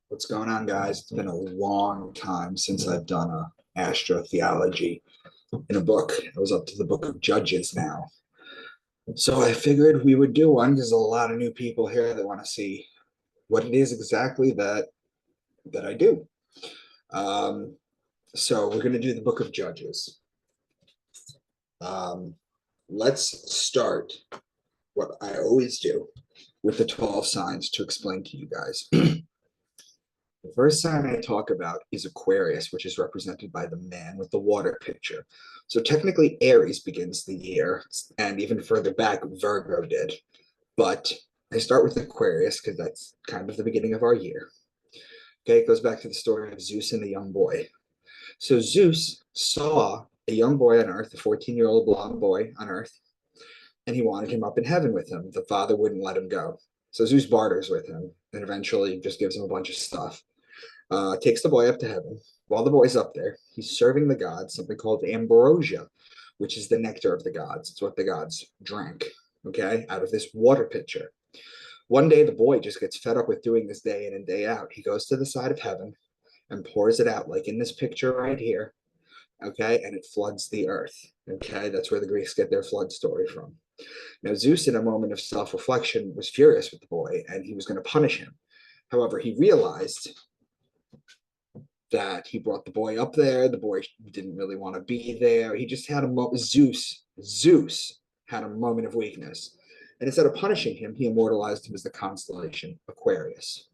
What's going on, guys? It's been a long time since I've done a astrotheology in a book. I was up to the book of Judges now. So I figured we would do one. There's a lot of new people here that want to see what it is exactly that I do. Um, so we're going to do the book of Judges. Um, let's start what I always do with the 12 signs to explain to you guys. The first sign I talk about is Aquarius, which is represented by the man with the water picture. So technically, Aries begins the year, and even further back, Virgo did. But I start with Aquarius because that's kind of the beginning of our year. Okay, it goes back to the story of Zeus and the young boy. So Zeus saw a young boy on Earth, a 14-year-old blonde boy on Earth, and he wanted him up in heaven with him. The father wouldn't let him go. So Zeus barters with him and eventually just gives him a bunch of stuff. Takes the boy up to heaven. While the boy's up there, he's serving the gods something called ambrosia, which is the nectar of the gods. It's what the gods drank, okay, out of this water pitcher. One day, the boy just gets fed up with doing this day in and day out. He goes to the side of heaven and pours it out, like in this picture right here, okay, and it floods the earth, okay? That's where the Greeks get their flood story from. Now, Zeus, in a moment of self reflection, was furious with the boy and he was going to punish him. However, he realized that he brought the boy up there. The boy didn't really want to be there. He just had a moment. Zeus had a moment of weakness. And instead of punishing him, he immortalized him as the constellation Aquarius.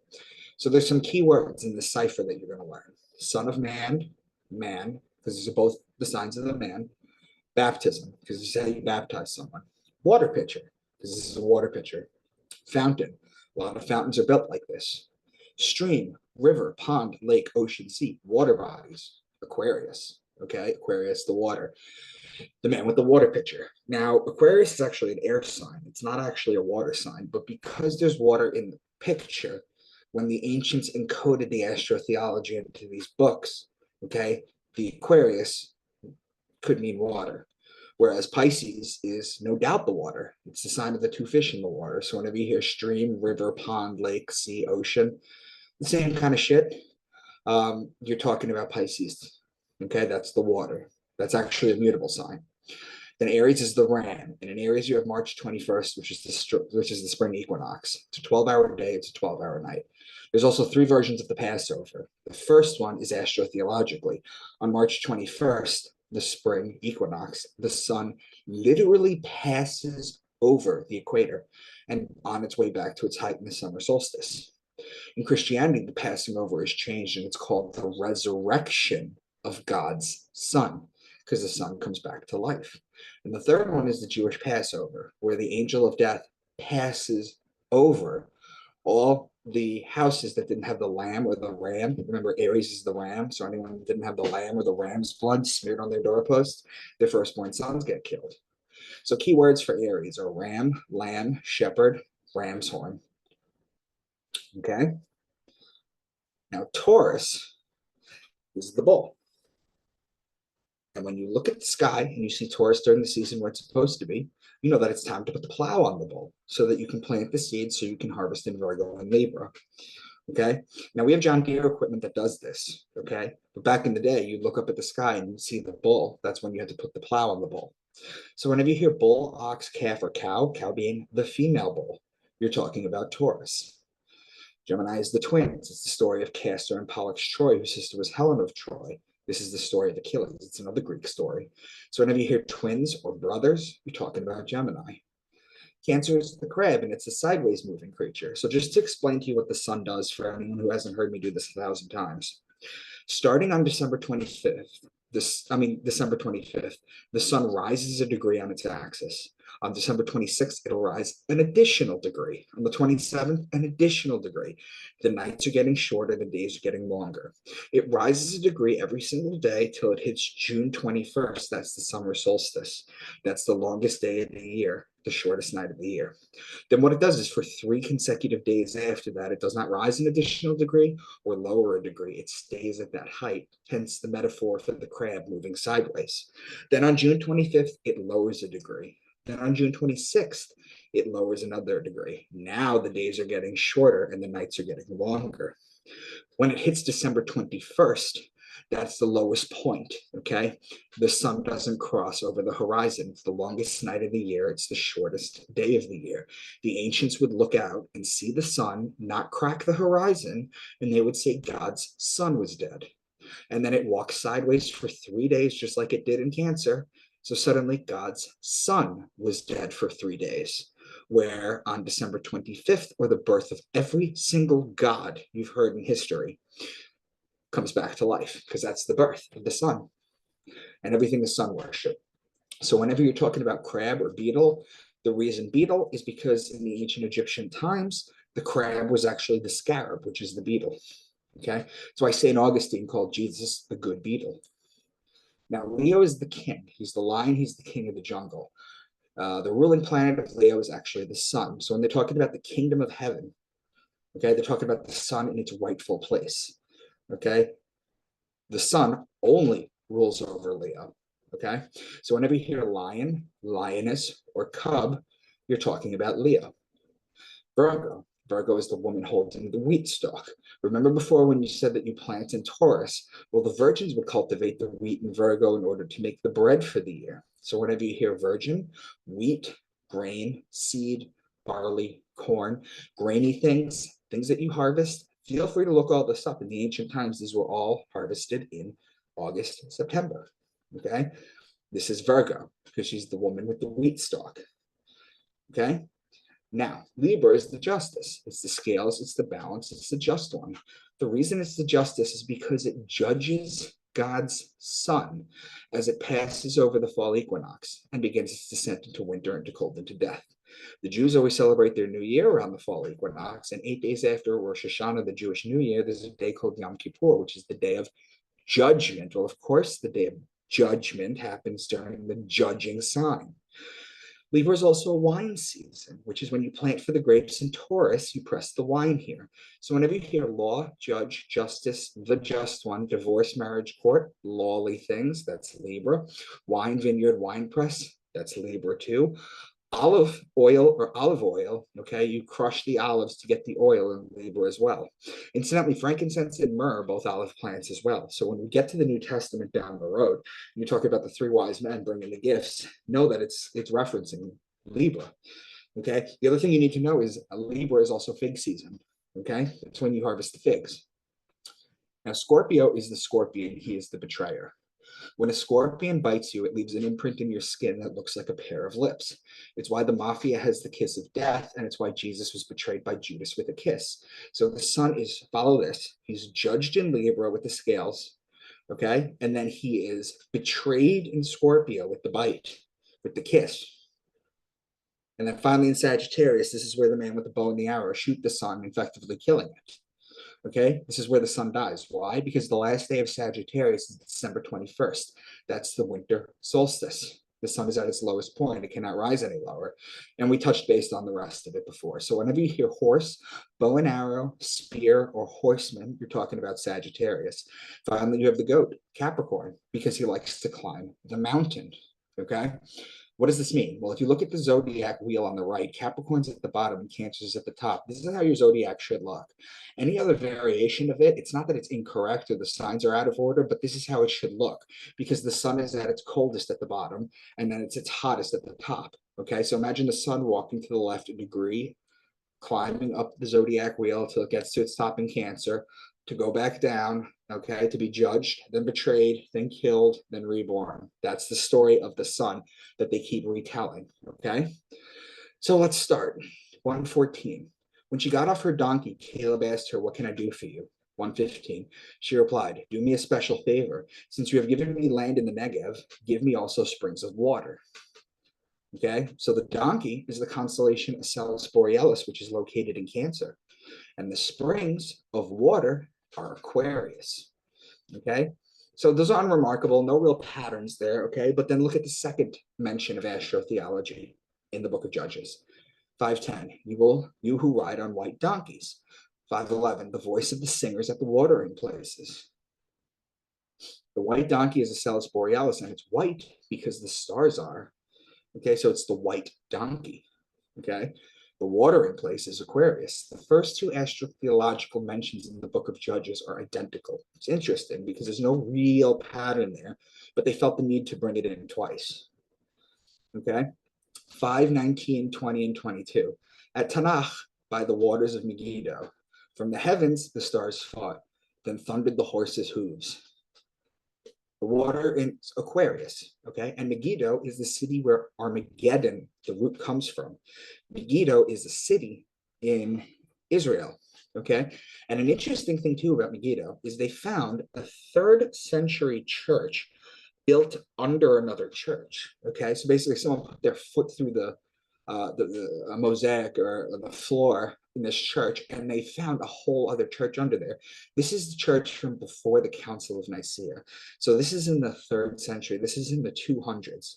So there's some key words in the cipher that you're going to learn. Son of man, man, because these are both the signs of the man. Baptism, because this is how you baptize someone. Water pitcher, because this is a water pitcher. Fountain, a lot of fountains are built like this. Stream, river, pond, lake, ocean, sea, water bodies, Aquarius. Okay, Aquarius, the water. The man with the water pitcher. Now, Aquarius is actually an air sign. It's not actually a water sign, but because there's water in the picture, when the ancients encoded the astrotheology into these books, okay, the Aquarius could mean water. Whereas Pisces is no doubt the water. It's the sign of the two fish in the water. So whenever you hear stream, river, pond, lake, sea, ocean, the same kind of shit. You're talking about Pisces. Okay, that's the water. That's actually a mutable sign. Then Aries is the ram, and in Aries you have March 21st, which is the spring equinox. It's a 12-hour day. It's a 12-hour night. There's also three versions of the Passover. The first one is astrotheologically. On March 21st, the spring equinox, the sun literally passes over the equator and on its way back to its height in the summer solstice. In Christianity, the passing over is changed and it's called the resurrection of God's Son because the sun comes back to life. And the third one is the Jewish Passover, where the angel of death passes over all the houses that didn't have the lamb or the ram. Remember, Aries is the ram, so anyone that didn't have the lamb or the ram's blood smeared on their doorpost, their firstborn sons get killed. So keywords for Aries are ram, lamb, shepherd, ram's horn. Okay. Now, Taurus is the bull. And when you look at the sky and you see Taurus during the season where it's supposed to be, you know that it's time to put the plow on the bull so that you can plant the seeds so you can harvest in Virgo and Libra. Okay. Now we have John Deere equipment that does this. Okay. But back in the day, you look up at the sky and you see the bull. That's when you had to put the plow on the bull. So whenever you hear bull, ox, calf, or cow, cow being the female bull, you're talking about Taurus. Gemini is the twins. It's the story of Castor and Pollux Troy, whose sister was Helen of Troy. This is the story of Achilles. It's another Greek story. So whenever you hear twins or brothers, you're talking about Gemini. Cancer is the crab, and it's a sideways moving creature. So just to explain to you what the sun does for anyone who hasn't heard me do this 1,000 times, starting on December 25th, the sun rises a degree on its axis. On December 26th, it'll rise an additional degree. On the 27th, an additional degree. The nights are getting shorter, the days are getting longer. It rises a degree every single day till it hits June 21st. That's the summer solstice. That's the longest day of the year, the shortest night of the year. Then what it does is for 3 consecutive days after that, it does not rise an additional degree or lower a degree. It stays at that height, hence the metaphor for the crab moving sideways. Then on June 25th, it lowers a degree. Then on June 26th, it lowers another degree. Now the days are getting shorter and the nights are getting longer. When it hits December 21st, that's the lowest point, okay? The sun doesn't cross over the horizon. It's the longest night of the year. It's the shortest day of the year. The ancients would look out and see the sun not crack the horizon, and they would say God's son was dead. And then it walks sideways for 3 days, just like it did in Cancer. So suddenly God's son was dead for 3 days, where on December 25th, or the birth of every single god you've heard in history, comes back to life, because that's the birth of the sun and everything the sun worship. So whenever you're talking about crab or beetle, the reason beetle is because in the ancient Egyptian times, the crab was actually the scarab, which is the beetle. Okay, that's why St. Augustine called Jesus the good beetle. Now, Leo is the king. He's the lion. He's the king of the jungle. The ruling planet of Leo is actually the sun. So when they're talking about the kingdom of heaven, okay, they're talking about the sun in its rightful place. Okay, the sun only rules over Leo. Okay, so whenever you hear lion, lioness, or cub, you're talking about Leo. Virgo. Virgo is the woman holding the wheat stalk. Remember before when you said that you plant in Taurus? Well, the virgins would cultivate the wheat in Virgo in order to make the bread for the year. So whenever you hear virgin, wheat, grain, seed, barley, corn, grainy things, things that you harvest, feel free to look all this up. In the ancient times, these were all harvested in August and September. Okay? This is Virgo, because she's the woman with the wheat stalk. Okay? Now, Libra is the justice. It's the scales, it's the balance, it's the just one. The reason it's the justice is because it judges God's sun as it passes over the fall equinox and begins its descent into winter, into cold, into death. The Jews always celebrate their new year around the fall equinox, and 8 days after Rosh Hashanah, the Jewish New Year, there's a day called Yom Kippur, which is the day of judgment. Well, of course, the day of judgment happens during the judging sign. Libra is also a wine season, which is when you plant for the grapes. In Taurus, you press the wine here. So whenever you hear law, judge, justice, the just one, divorce, marriage, court, lawly things, that's Libra. Wine, vineyard, wine press, that's Libra too. Olive oil, okay, you crush the olives to get the oil in Libra as well. Incidentally, frankincense and myrrh are both olive plants as well. So when we get to the New Testament down the road, you talk about the three wise men bringing the gifts, know that it's referencing Libra. Okay, the other thing you need to know is Libra is also fig season. Okay, it's when you harvest the figs. Now, Scorpio is the scorpion, he is the betrayer. When a scorpion bites you, it leaves an imprint in your skin that looks like a pair of lips. It's why the mafia has the kiss of death, and it's why Jesus was betrayed by Judas with a kiss. So the sun is, follow this, he's judged in Libra with the scales, okay? And then he is betrayed in Scorpio with the bite, with the kiss. And then finally in Sagittarius, this is where the man with the bow and the arrow shoot the sun, effectively killing it. Okay, this is where the sun dies. Why? Because the last day of Sagittarius is December 21st. That's the winter solstice. The sun is at its lowest point. It cannot rise any lower. And we touched based on the rest of it before. So whenever you hear horse, bow and arrow, spear, or horseman, you're talking about Sagittarius. Finally, you have the goat, Capricorn, because he likes to climb the mountain. Okay, what does this mean? Well, if you look at the zodiac wheel on the right, Capricorn's at the bottom and Cancer's at the top. This is how your zodiac should look. Any other variation of it, it's not that it's incorrect or the signs are out of order, but this is how it should look, because the sun is at its coldest at the bottom and then it's its hottest at the top. Okay, so imagine the sun walking to the left a degree, climbing up the zodiac wheel until it gets to its top in Cancer, to go back down, okay, to be judged, then betrayed, then killed, then reborn. That's the story of the sun that they keep retelling, okay? So let's start. 114. When she got off her donkey, Caleb asked her, "What can I do for you?" 115. She replied, "Do me a special favor. Since you have given me land in the Negev, give me also springs of water." Okay, so the donkey is the constellation Acellus Borealis, which is located in Cancer. And the springs of water are Aquarius. Okay, so those are unremarkable, no real patterns there. Okay, but then look at the second mention of astrotheology in the book of Judges. 5:10, you who ride on white donkeys. 5:11, the voice of the singers at the watering places. The white donkey is Acellus Borealis, and it's white because the stars are. Okay, so it's the white donkey. Okay, The watering place is Aquarius. The first two astrotheological mentions in the book of Judges are identical. It's interesting because there's no real pattern there, but they felt the need to bring it in twice. Okay? 5, 19, 20, and 22. At Tanakh, by the waters of Megiddo, from the heavens the stars fought, then thundered the horses' hooves. The water in Aquarius, okay? And Megiddo is the city where Armageddon, the root, comes from. Megiddo is a city in Israel, okay? And an interesting thing too about Megiddo is they found a 3rd century church built under another church, okay? So basically someone put their foot through the mosaic or the floor in this church, and they found a whole other church under there. This is the church from before the Council of Nicaea. So this is in the 3rd century. This is in the 200s,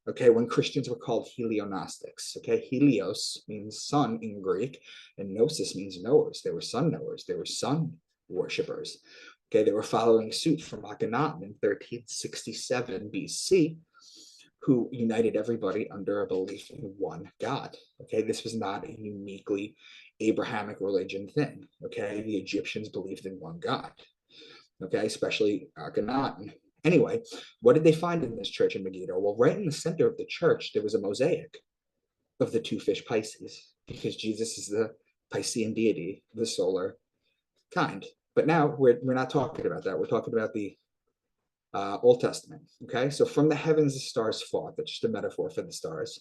okay, when Christians were called Helionostics, okay? Helios means sun in Greek, and gnosis means knowers. They were sun knowers. They were sun worshippers. Okay, they were following suit from Akhenaten in 1367 BC, who united everybody under a belief in one God. Okay, this was not a uniquely Abrahamic religion thing. Okay, the Egyptians believed in one God. Okay, especially Akhenaten. Anyway, what did they find in this church in Megiddo? Well, right in the center of the church, there was a mosaic of the two fish Pisces, because Jesus is the Piscean deity, the solar kind. But now we're not talking about that. We're talking about the Old Testament. Okay, so from the heavens the stars fought. That's just a metaphor for the stars.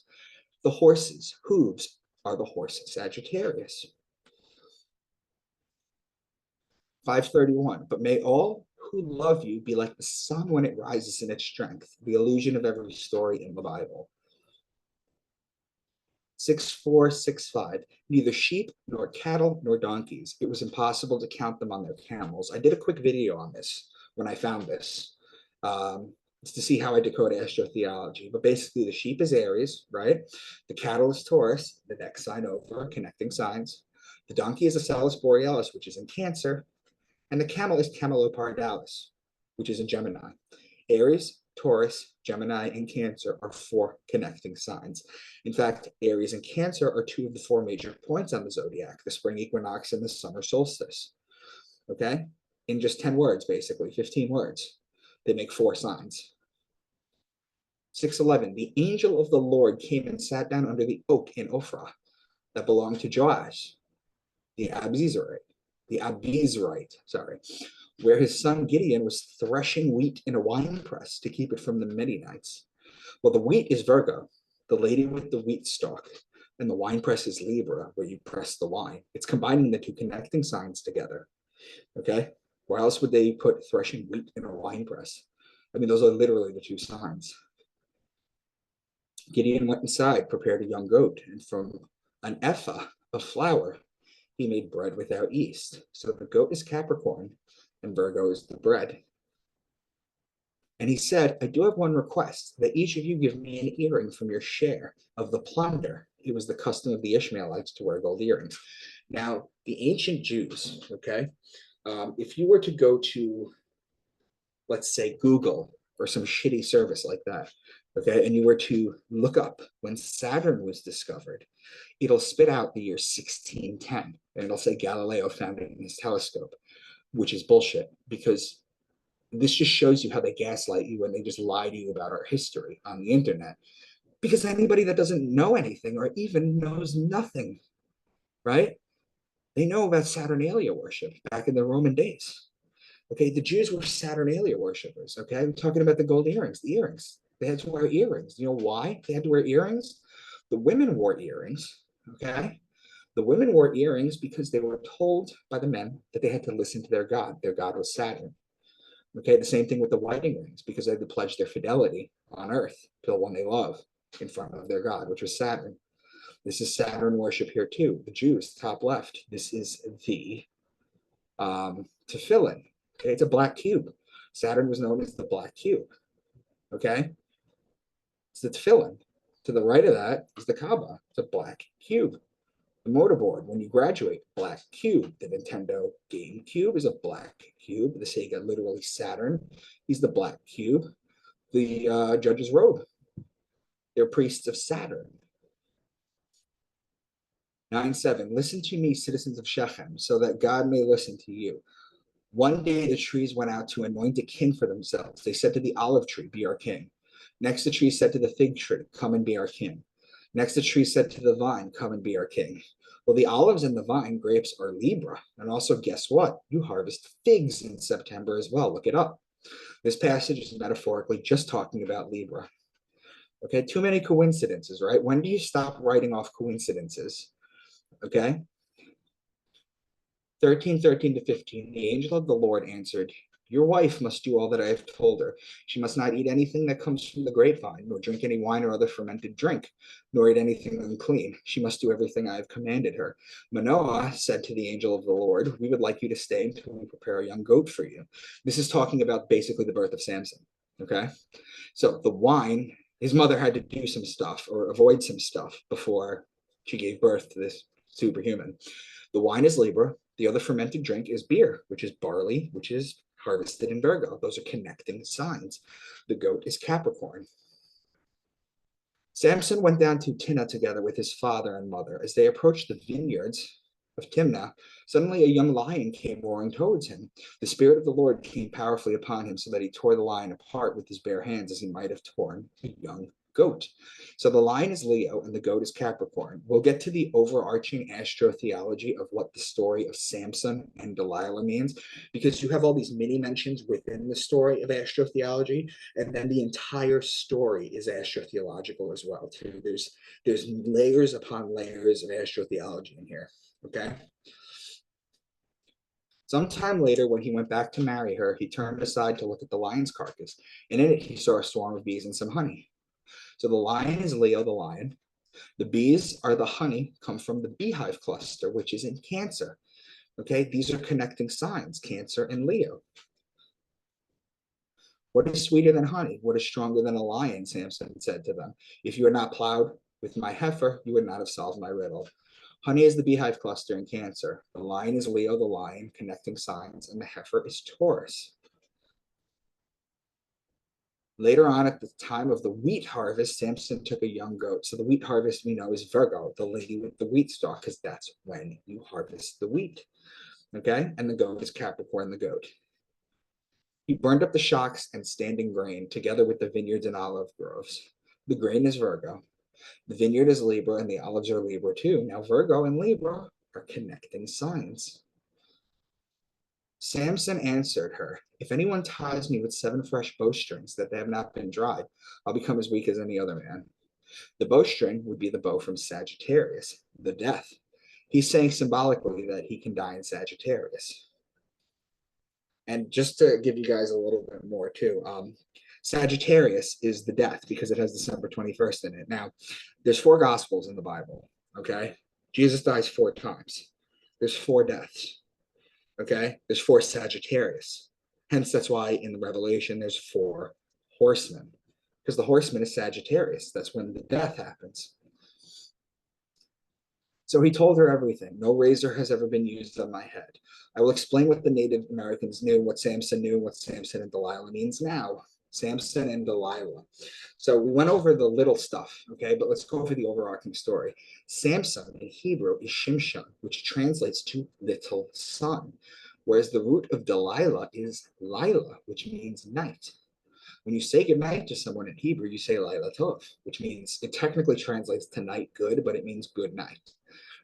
The horses' hooves are the horse Sagittarius. 531. But may all who love you be like the sun when it rises in its strength, the illusion of every story in the Bible. 6465. Neither sheep nor cattle nor donkeys. It was impossible to count them on their camels. I did a quick video on this when I found this. It's to see how I decode astrotheology. But basically, the sheep is Aries, right? The cattle is Taurus, the next sign over, connecting signs. The donkey is Acellus Borealis, which is in Cancer. And the camel is Camelopardalis, which is in Gemini. Aries, Taurus, Gemini, and Cancer are 4 connecting signs. In fact, Aries and Cancer are 2 of the 4 major points on the zodiac, the spring equinox and the summer solstice. Okay? In just 10 words, basically, 15 words. They make 4 signs. 611. The angel of the Lord came and sat down under the oak in Ophrah that belonged to Joash, the Abizrite, where his son Gideon was threshing wheat in a winepress to keep it from the Midianites. Well, the wheat is Virgo, the lady with the wheat stalk, and the winepress is Libra, where you press the wine. It's combining the 2 connecting signs together. Okay? Where else would they put threshing wheat in a winepress? I mean, those are literally the 2 signs. Gideon went inside, prepared a young goat, and from an ephah of flour, he made bread without yeast. So the goat is Capricorn, and Virgo is the bread. And he said, I do have one request, that each of you give me an earring from your share of the plunder. It was the custom of the Ishmaelites to wear gold earrings. Now, the ancient Jews, okay, if you were to go to, let's say, Google or some shitty service like that, okay, and you were to look up when Saturn was discovered, it'll spit out the year 1610, and it'll say Galileo found it in his telescope, which is bullshit, because this just shows you how they gaslight you and they just lie to you about our history on the internet. Because anybody that doesn't know anything or even knows nothing, right? They know about Saturnalia worship back in the Roman days. Okay, the Jews were Saturnalia worshippers. Okay, I'm talking about the gold earrings, the earrings. They had to wear earrings. You know why they had to wear earrings? The women wore earrings. Okay, the women wore earrings because they were told by the men that they had to listen to their god. Their god was Saturn. Okay, the same thing with the wedding rings, because they had to pledge their fidelity on earth to the one they love in front of their god, which was Saturn. This is Saturn worship here too. The Jews, top left. This is the tefillin. Okay, it's a black cube. Saturn was known as the black cube. Okay, it's the tefillin. To the right of that is the Kaaba. It's a black cube. The motorboard, when you graduate, black cube. The Nintendo GameCube is a black cube. The Sega, literally Saturn, he's the black cube. The judge's robe, they're priests of Saturn. 9:7. Listen to me, citizens of Shechem, so that God may listen to you. One day the trees went out to anoint a king for themselves. They said to the olive tree, be our king. Next the tree said to the fig tree, come and be our king. Next the tree said to the vine, come and be our king. Well, the olives and the vine grapes are Libra. And also, guess what? You harvest figs in September as well. Look it up. This passage is metaphorically just talking about Libra. Okay, too many coincidences, right? When do you stop writing off coincidences? Okay, 13:13 to 15, the angel of the Lord answered, your wife must do all that I have told her. She must not eat anything that comes from the grapevine, nor drink any wine or other fermented drink, nor eat anything unclean. She must do everything I have commanded her. Manoah said to the angel of the Lord, we would like you to stay until we prepare a young goat for you. This is talking about basically the birth of Samson. Okay, so the wine, his mother had to do some stuff or avoid some stuff before she gave birth to this superhuman. The wine is Libra. The other fermented drink is beer, which is barley, which is harvested in Virgo. Those are connecting signs. The goat is Capricorn. Samson went down to Timnah together with his father and mother. As they approached the vineyards of Timnah, suddenly a young lion came roaring towards him. The Spirit of the Lord came powerfully upon him so that he tore the lion apart with his bare hands as he might have torn a young goat. So the lion is Leo and the goat is Capricorn. We'll get to the overarching astrotheology of what the story of Samson and Delilah means, because you have all these mini mentions within the story of astrotheology, and then the entire story is astrotheological as well too. There's layers upon layers of astrotheology in here. Okay. Sometime later, when he went back to marry her, he turned aside to look at the lion's carcass, and in it he saw a swarm of bees and some honey. So the lion is Leo, the lion. The bees are the honey, come from the beehive cluster, which is in Cancer. Okay, these are connecting signs, Cancer and Leo. What is sweeter than honey? What is stronger than a lion? Samson said to them. If you had not plowed with my heifer, you would not have solved my riddle. Honey is the beehive cluster in Cancer. The lion is Leo, the lion, connecting signs, and the heifer is Taurus. Later on, at the time of the wheat harvest, Samson took a young goat. So the wheat harvest we know is Virgo, the lady with the wheat stalk, because that's when you harvest the wheat. Okay, and the goat is Capricorn, the goat. He burned up the shocks and standing grain together with the vineyards and olive groves. The grain is Virgo. The vineyard is Libra, and the olives are Libra too. Now, Virgo and Libra are connecting signs. Samson answered her, if anyone ties me with 7 fresh bowstrings that they have not been dried, I'll become as weak as any other man. The bowstring would be the bow from Sagittarius, the death. He's saying symbolically that he can die in Sagittarius. And just to give you guys a little bit more too, Sagittarius is the death because it has December 21st in it. Now, there's 4 gospels in the Bible, okay? Jesus dies 4 times. There's 4 deaths. Okay, there's 4 Sagittarius. Hence, that's why in the Revelation there's 4 horsemen, because the horseman is Sagittarius. That's when the death happens. So he told her everything. No razor has ever been used on my head. I will explain what the Native Americans knew, what Samson knew, what Samson and Delilah means now. Samson and Delilah. So we went over the little stuff, okay, but let's go over the overarching story. Samson in Hebrew is Shimshon, which translates to little son, whereas the root of Delilah is Lila, which means night. When you say goodnight to someone in Hebrew, you say Laila Tov, which means it technically translates to night good, but it means good night.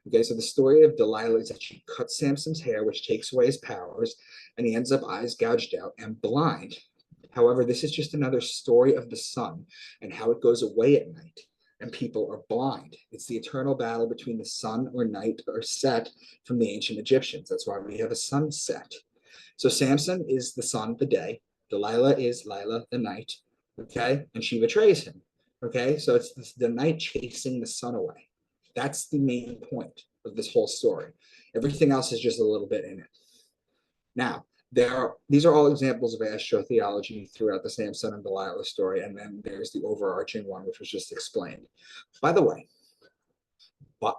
Okay, so the story of Delilah is that she cuts Samson's hair, which takes away his powers, and he ends up eyes gouged out and blind. However, this is just another story of the sun and how it goes away at night and people are blind. It's the eternal battle between the sun or night or set from the ancient Egyptians. That's why we have a sunset. So Samson is the sun, the day. Delilah is Lila, the night. Okay, and she betrays him. Okay, so it's the night chasing the sun away. That's the main point of this whole story. Everything else is just a little bit in it. Now, these are all examples of astrotheology throughout the Samson and Delilah story, and then there's the overarching one, which was just explained. By the way,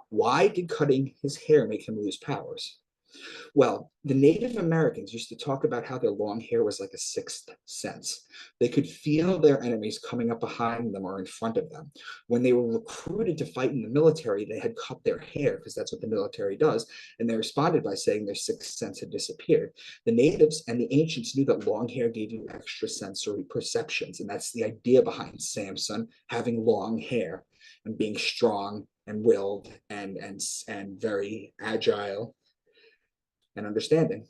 why did cutting his hair make him lose powers? Well, the Native Americans used to talk about how their long hair was like a sixth sense. They could feel their enemies coming up behind them or in front of them. When they were recruited to fight in the military, they had cut their hair because that's what the military does. And they responded by saying their sixth sense had disappeared. The natives and the ancients knew that long hair gave you extrasensory perceptions. And that's the idea behind Samson having long hair and being strong and willed and very agile and understanding.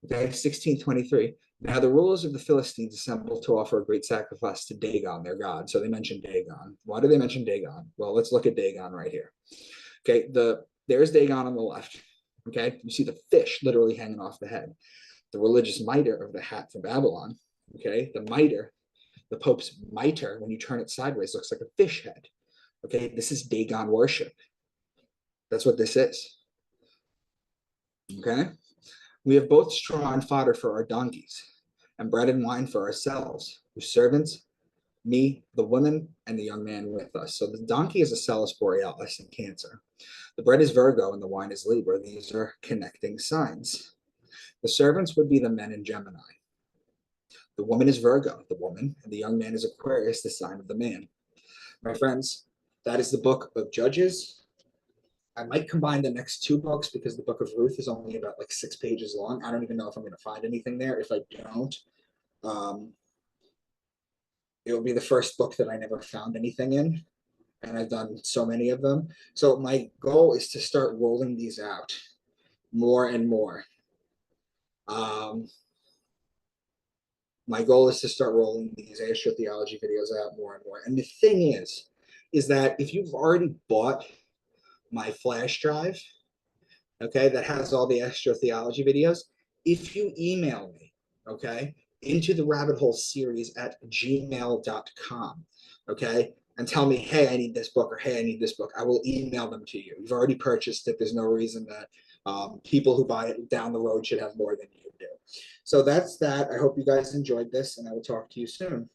Okay, 1623. Now the rulers of the Philistines assembled to offer a great sacrifice to Dagon, their god. So they mentioned Dagon. Why do they mention Dagon? Well, let's look at Dagon right here. Okay, there's Dagon on the left. Okay, you see the fish literally hanging off the head. The religious mitre of the hat from Babylon. Okay, the mitre, the Pope's mitre, when you turn it sideways, looks like a fish head. Okay, this is Dagon worship. That's what this is. Okay, we have both straw and fodder for our donkeys, and bread and wine for ourselves, whose servants, me, the woman, and the young man with us. So the donkey is a Celis Borealis in Cancer. The bread is Virgo and the wine is Libra. These are connecting signs. The servants would be the men in Gemini. The woman is Virgo, the woman, and the young man is Aquarius, the sign of the man. My friends, that is the book of Judges. I might combine the next two books because the book of Ruth is only about like 6 pages long. I don't even know if I'm going to find anything there. If I don't, it will be the first book that I never found anything in. And I've done so many of them. So my goal is to start rolling these out more and more. My goal is to start rolling these astrotheology videos out more and more. And the thing is that if you've already bought my flash drive, okay, that has all the astrotheology videos, if you email me, okay, into the rabbit hole series at gmail.com, okay, and tell me, hey, I need this book, or hey, I need this book, I will email them to you. You've already purchased it. There's no reason that people who buy it down the road should have more than you do. So that's that. I hope you guys enjoyed this, and I will talk to you soon.